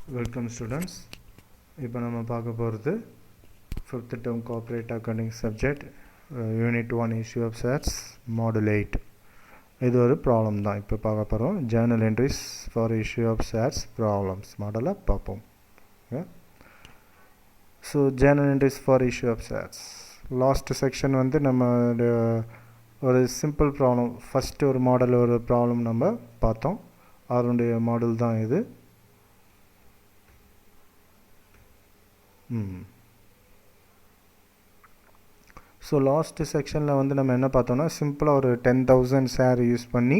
Welcome students. இப்போ நம்ம பார்க்க போகிறது 5th term corporate accounting subject unit 1 issue of shares module 8. இது ஒரு ப்ராப்ளம் தான் இப்போ பார்க்க போகிறோம். journal entries for issue of shares problems மாடலை பார்ப்போம். So journal entries for issue of shares last section வந்து நம்ம ஒரு சிம்பிள் ப்ராப்ளம் ஃபஸ்ட்டு ஒரு மாடல் ஒரு ப்ராப்ளம் நம்ம பார்த்தோம். அதனுடைய மாடல் தான் இது. ஸோ லாஸ்ட்டு செக்ஷனில் வந்து நம்ம என்ன பார்த்தோம்னா சிம்பிளாக ஒரு 10,000 ஷேர் யூஸ் பண்ணி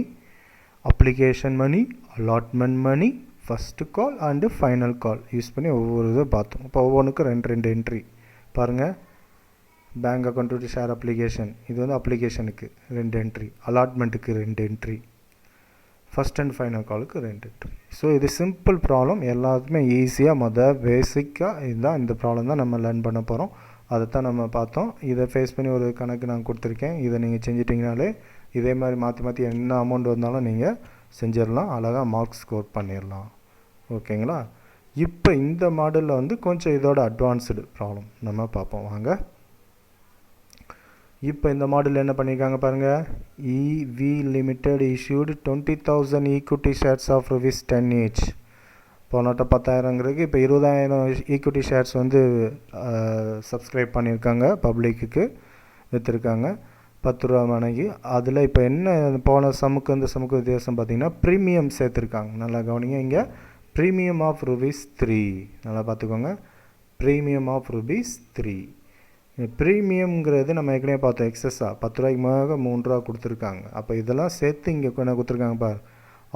application money, allotment money, first call and final call use பண்ணி ஒவ்வொரு இதை பார்த்தோம். இப்போ ஒவ்வொன்றுக்கும் ரெண்டு என்ட்ரி பாருங்கள். Bank account to share application, இது வந்து அப்ளிகேஷனுக்கு 2 என்ட்ரி, அலாட்மெண்ட்டுக்கு 2 என்ட்ரி, ஃபஸ்ட் அண்ட் ஃபைனல் காலுக்கு 2 என்ட்ரி. ஸோ இது சிம்பிள் ப்ராப்ளம், எல்லாத்துக்குமே ஈஸியாக பேசிக்காக இதுதான் இந்த ப்ராப்ளம் தான் நம்ம லேர்ன் பண்ண போகிறோம். அதை தான் நம்ம பார்த்தோம். இதை ஃபேஸ் பண்ணி ஒரு கணக்கு நான் கொடுத்துருக்கேன். இதை நீங்கள் செஞ்சிட்டிங்கனாலே இதே மாதிரி மாற்றி என்ன அமௌண்ட் வந்தாலும் நீங்கள் செஞ்சிடலாம், அழகாக மார்க்ஸ் ஸ்கோர் பண்ணிடலாம். ஓகேங்களா? இப்போ இந்த மாடலில் வந்து கொஞ்சம் இதோட அட்வான்ஸ்டு ப்ராப்ளம் நம்ம பார்ப்போம் வாங்க. இப்போ இந்த மாடல் என்ன பண்ணியிருக்காங்க பாருங்கள். EV limited issued 20,000 equity shares of ₹10 each. போனோட்ட 10,000ங்கிறதுக்கு இப்போ 20,000 ஈக்விட்டி ஷேர்ஸ் வந்து சப்ஸ்கிரைப் பண்ணியிருக்காங்க, பப்ளிக்கு விற்றுருக்காங்க 10 ரூபா மணிக்கு. அதில் இப்போ என்ன போன சமுக்கு இந்த சமுக்கு வித்தியாசம் பார்த்திங்கன்னா ப்ரீமியம் சேர்த்துருக்காங்க. நல்லா கவனிங்க, இங்கே ப்ரீமியம் ஆஃப் ₹3 நல்லா பார்த்துக்கோங்க. Premium of ₹3. ப்ரீமியம்ங்கிறது நம்ம ஏற்கனவே பார்த்தோம், எக்ஸஸாக 10 ரூபாய்க்கு மேலே 3 ரூபா கொடுத்துருக்காங்க. அப்போ இதெல்லாம் சேர்த்து இங்கே என்ன கொடுத்துருக்காங்க பார்.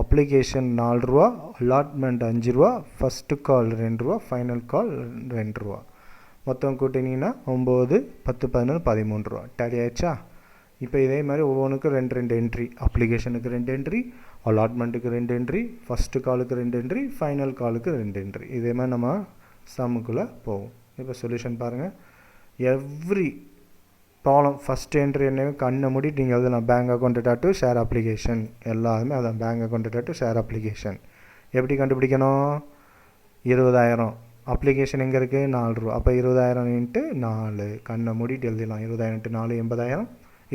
அப்ளிகேஷன் 4 ரூபா, அலாட்மெண்ட் 5 ரூபா, ஃபஸ்ட்டு கால் 2 ரூபா, ஃபைனல் கால் 2 ரூபா. மொத்தம் கூட்டினீங்கன்னா 9, 10, 11, 13 ரூபா. டேலி ஆயிடுச்சா? இப்போ இதே மாதிரி ஒவ்வொன்றுக்கும் 2 என்ட்ரி, அப்ளிகேஷனுக்கு 2 என்ட்ரி, அலாட்மெண்ட்டுக்கு 2 என்ட்ரி, ஃபஸ்ட்டு காலுக்கு 2 என்ட்ரி, ஃபைனல் காலுக்கு 2 என்ட்ரி. இதே மாதிரி நம்ம சம்முக்குள்ளே போவோம். இப்போ சொல்யூஷன் பாருங்கள். எவ்ரி ப்ராப்ளம் ஃபஸ்ட் என்ட்ரி என்னவே கண்ணை மூடிட்டு நீங்கள் எழுதலாம். Bank account to share application, எல்லாருமே அதான் bank account to share application. எப்படி கண்டுபிடிக்கணும்? 20,000 அப்ளிகேஷன் எங்கே இருக்குது? 4 ரூபா. அப்போ 20,000 × 4 கண்ணை மூடிட்டு எழுதிடலாம். 20,000 × 4 80,000,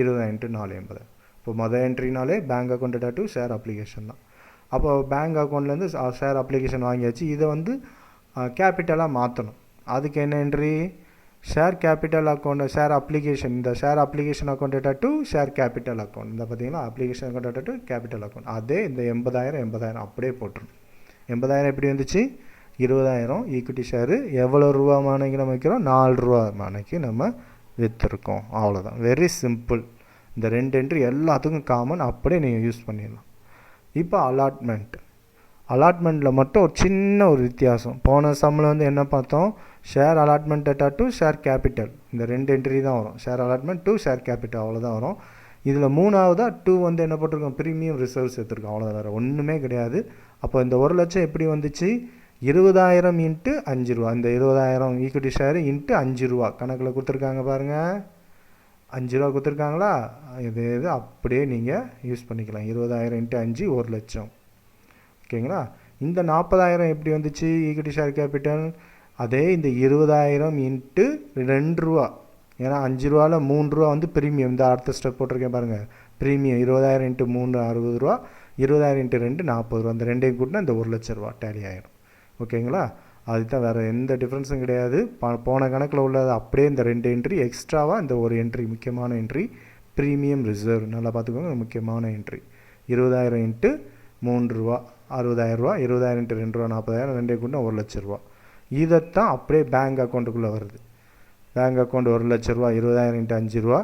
20,000 × 4 80,000. இப்போ மொதல் என்ட்ரினாலே bank account to share application தான். அப்போ பேங்க் அக்கௌண்ட்லேருந்து ஷேர் அப்ளிகேஷன் வாங்கியாச்சு. இதை வந்து கேபிட்டலாக மாற்றணும். அதுக்கு என்ன entry? Share capital account, share application, இந்த share application account to share capital account. இந்த பார்த்தீங்கன்னா application account to capital account. அதே இந்த 80,000 அப்படியே போட்டுரும். 80,000 எப்படி வந்துச்சு? 20,000 ஈக்விட்டி ஷேரு. எவ்வளோ ரூபா மானைக்கு நம்ம வைக்கிறோம்? 4 ரூபா மானைக்கு நம்ம விற்றுருக்கோம். அவ்வளோதான், வெரி சிம்பிள். இந்த 2 என்ட்ரி எல்லாத்துக்கும் காமன், அப்படியே நீங்கள் யூஸ் பண்ணிடலாம். இப்போ அலாட்மெண்ட்டில் மட்டும் ஒரு சின்ன ஒரு வித்தியாசம். போன சம்மில் வந்து என்ன பார்த்தோம்? Share allotment data to share capital, இந்த 2 என்ட்ரி தான் வரும். Share allotment to share capital, அவ்வளோதான் வரும். இதில் 3ஆவதாக 2 வந்து என்ன போட்டிருக்கோம்? ப்ரீமியம் ரிசர்வ்ஸ் எடுத்துருக்கோம். அவ்வளோதான், வேறு ஒன்றுமே கிடையாது. அப்போ இந்த 1 லட்சம் எப்படி வந்துச்சு? 20,000 × 5 ரூபா. இந்த 20,000 ஈக்விட்டி ஷேரு இன்ட்டு 5 ரூபா கணக்கில் கொடுத்துருக்காங்க பாருங்கள். 5 ரூபா கொடுத்துருக்காங்களா? இது அப்படியே நீங்கள் யூஸ் பண்ணிக்கலாம். 20,000 × 5 1 லட்சம். ஓகேங்களா? இந்த 40,000 எப்படி வந்துச்சு ஈக்விட்டி ஷேர் கேபிட்டல்? அதே இந்த 20,000 × 2 ரூபா. ஏன்னா 5 ரூபாவில் 3 ரூபா வந்து ப்ரீமியம். இந்த அடுத்த ஸ்டெப் போட்டிருக்கேன் பாருங்கள். ப்ரீமியம் 20,000 × 3 60 ரூபா, 20,000 × 2 40 ரூபா. அந்த ரெண்டையும் கூட்டினா இந்த 1 லட்ச ரூபா டேலி ஆகிடும். ஓகேங்களா? அதுதான், வேறு எந்த டிஃப்ரென்ஸும் கிடையாது. போன கணக்கில் உள்ளது அப்படியே இந்த 2 என்ட்ரி எக்ஸ்ட்ராவாக இந்த ஒரு என்ட்ரி, முக்கியமான என்ட்ரி ப்ரீமியம் ரிசர்வ். நல்லா பார்த்துக்கோங்க, முக்கியமான என்ட்ரி. 20,000 × 3 ரூபா 60,000 ரூபா, 20,000 × 2 ரூபா 40,000, ரெண்டே கூட்டினா 1 லட்ச ரூபா. இதைத்தான் அப்படியே பேங்க் அக்கௌண்ட்டுக்குள்ளே வருது. பேங்க் அக்கௌண்ட் 1 லட்ச ரூபா, 20,000 × 5 ரூபா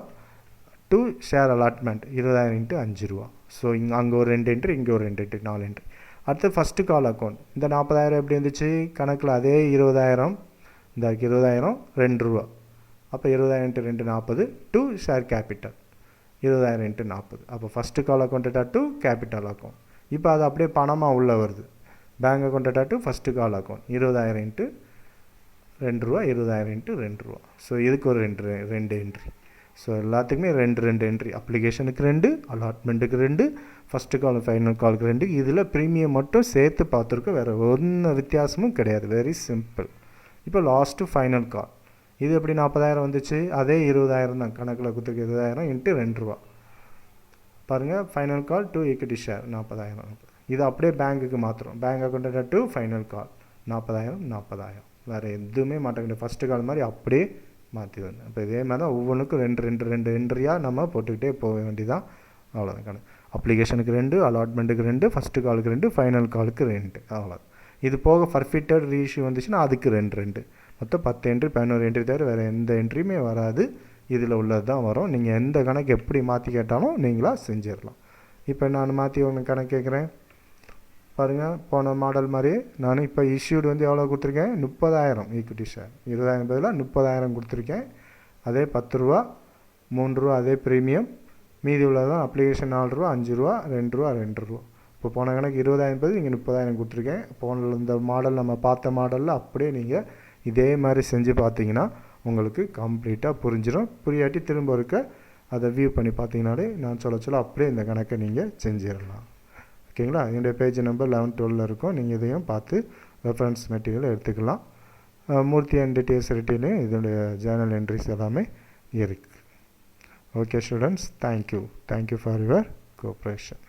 டு ஷேர் அலாட்மெண்ட் 20,000 × 5 ரூபா. ஸோ அங்கே ஒரு 2 என்ட்ரி, இங்கே ஒரு 2 என்ட்ரி, 4 என்ட்ரி. அடுத்து ஃபஸ்ட்டு கால் அக்கௌண்ட். இந்த 40,000 எப்படி இருந்துச்சு கணக்கில்? அதே 20,000, இந்த 20,000 2 ரூபா. அப்போ 20,000 × 2 40 டு ஷேர் கேபிட்டல் 20,000 × 40. அப்போ first call account to capital account. இப்போ அது அப்படியே பணமாக உள்ளே வருது. Bank account to first call account 20,000 × 2 ரூபா, 20,000 × 2 ரூபா. ஸோ இதுக்கு ஒரு 2 என்ட்ரி. ஸோ எல்லாத்துக்குமே ரெண்டு என்ட்ரி, அப்ளிகேஷனுக்கு 2, அலாட்மெண்ட்டுக்கு 2, ஃபஸ்ட்டு கால் ஃபைனல் காலுக்கு 2. இதில் ப்ரீமியம் மட்டும் சேர்த்து பார்த்துருக்கோம், வேறு ஒன்றும் வித்தியாசமும் கிடையாது. Very simple. இப்போ லாஸ்ட்டு ஃபைனல் கால், இது எப்படி 40,000 வந்துச்சு, அதே 20,000 தான் கணக்கில் கொடுத்துருக்கு. 20,000 இன்ட்டு 2 ரூபா பாருங்கள். Final call to equity share 40,000. இது அப்படியே பேங்க்குக்கு மாற்றுறோம். Bank account to final call 40,000. வேறு எதுவுமே மாற்ற வேண்டிய, ஃபஸ்ட்டு கால் மாதிரி அப்படியே மாற்றி வந்தேன். இப்போ இதே மாதிரி தான் ஒவ்வொன்றுக்கும் ரெண்டு என்ட்ரியாக நம்ம போட்டுக்கிட்டே போக வேண்டியதான். அவ்வளோதான் கணக்கு. அப்ளிகேஷனுக்கு 2, அலாட்மெண்ட்டுக்கு 2, ஃபஸ்ட்டு காலுக்கு 2, ஃபைனல் காலுக்கு 2, அவ்வளோ. இது போக ஃபர்ஃபிட்டட் ரீஇஷ்யூ வந்துச்சுன்னா அதுக்கு 2. மொத்தம் 10 என்ட்ரி, 11 என்ட்ரி தவிர வேறு எந்த என்ட்ரியுமே வராது. இதில் உள்ளது தான் வரும். நீங்கள் எந்த கணக்கு எப்படி மாற்றி கேட்டாலும் நீங்களாக செஞ்சிடலாம். இப்போ நான் மாற்றி ஒன்று கணக்கு கேட்குறேன் பாருங்கள். போன மாடல் மாதிரியே நான் இப்போ இஷ்யூடு வந்து எவ்வளோ கொடுத்துருக்கேன், 30,000 ஈக்விட்டி ஷேர். 20,000 பதிலாக 30,000 கொடுத்துருக்கேன். அதே 10 ரூபா, 3 ரூபா அதே ப்ரீமியம். மீதி உள்ளதான் அப்ளிகேஷன் 4 ரூபா, 5 ரூபா, 2 ரூபா. இப்போ போன கணக்கு 20,000 பதில் இங்கே 30,000 கொடுத்துருக்கேன். போன இந்த மாடல் நம்ம பார்த்த மாடலில் அப்படியே நீங்கள் இதே மாதிரி செஞ்சு பார்த்தீங்கன்னா உங்களுக்கு கம்ப்ளீட்டாக புரிஞ்சிடும். புரியாட்டி திரும்ப இருக்க அதை வியூ பண்ணி பார்த்தீங்கன்னாலே நான் சொல்ல அப்படியே இந்த கணக்கை நீங்கள் செஞ்சிடலாம். ஓகேங்களா. என்னுடைய பேஜ் நம்பர் 11, 12 இருக்கும். நீங்கள் இதையும் பார்த்து ரெஃபரன்ஸ் மெட்டீரியல் எடுத்துக்கலாம். மூர்த்தி அண்ட் டிஎஸ் ரெட்டிலையும் இதனுடைய ஜேர்னல் என்ட்ரிஸ் எல்லாமே இருக்குது. Okay students, thank you for your cooperation.